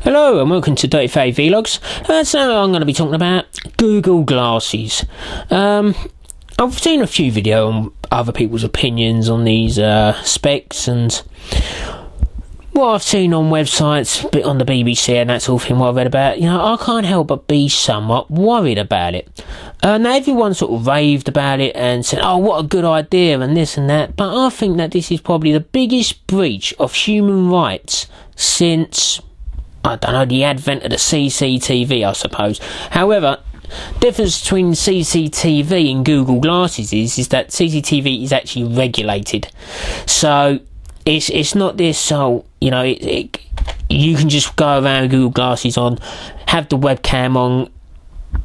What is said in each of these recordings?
Hello and welcome to Dirty Faye Vlogs. So I'm going to be talking about Google Glasses. I've seen a few videos on other people's opinions on these specs, and what I've seen on websites, a bit on the BBC and that sort of thing, what I've read about, I can't help but be somewhat worried about it. Now everyone sort of raved about it and said, oh, what a good idea and this and that, but I think that this is probably the biggest breach of human rights since, I don't know, the advent of the CCTV, I suppose. However, difference between CCTV and Google Glasses is that CCTV is actually regulated. So it's not this, you can just go around Google Glasses on, have the webcam on,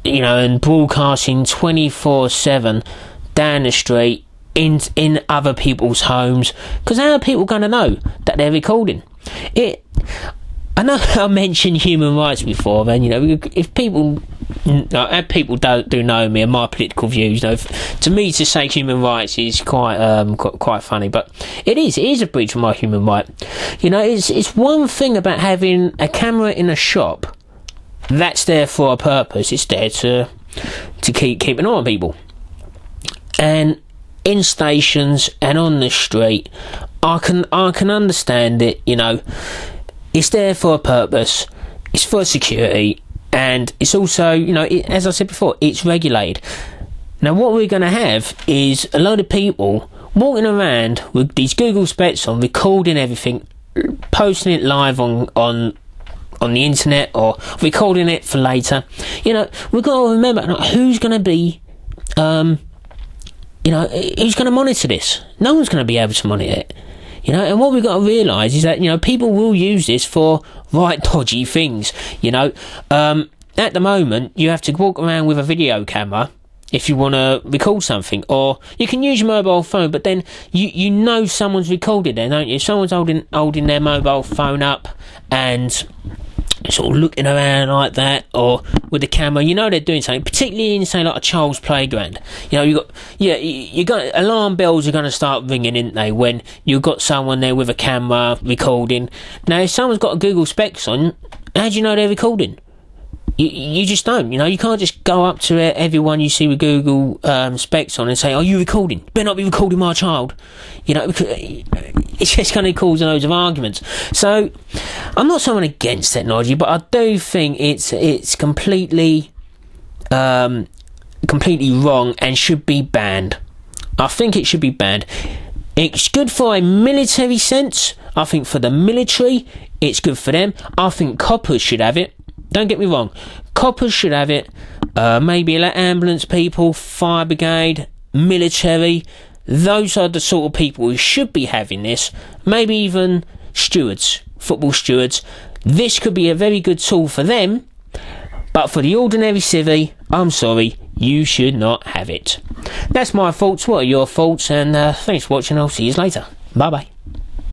and broadcasting 24/7 down the street in other people's homes, because how are people going to know that they're recording it? I know I mentioned human rights before, and if people do know me and my political views, to me to say human rights is quite funny, but it is a breach of my human right. It's one thing about having a camera in a shop that's there for a purpose. It's there to keep an eye on people, and in stations and on the street, I can understand it. It's there for a purpose, it's for security, and it's also, as I said before, it's regulated. Now what we're going to have is a load of people walking around with these Google specs on, recording everything, posting it live on the internet, or recording it for later. We've got to remember who's going to be, who's going to monitor this. No one's going to be able to monitor it. And what we've got to realise is that, people will use this for right dodgy things. At the moment, you have to walk around with a video camera if you want to record something, or you can use your mobile phone, but then you know someone's recorded there, don't you? If someone's holding their mobile phone up and sort of looking around like that, or with the camera, they're doing something, particularly in, say, like a child's playground. You got alarm bells are going to start ringing, aren't they, when you've got someone there with a camera recording. Now if someone's got a Google specs on, how do you know they're recording? You just don't. You can't just go up to everyone you see with Google specs on and say, "Are you recording? You better not be recording my child." Because it's just going to cause loads of arguments. So I'm not someone against technology, but I do think it's completely wrong and should be banned. I think it should be banned. It's good for a military sense. I think for the military, it's good for them. I think coppers should have it. Don't get me wrong, coppers should have it. Maybe like ambulance people, fire brigade, military. Those are the sort of people who should be having this. Maybe even stewards, football stewards. This could be a very good tool for them, but for the ordinary civvy, I'm sorry, you should not have it. That's my thoughts. What are your thoughts? And thanks for watching. I'll see you later. Bye bye.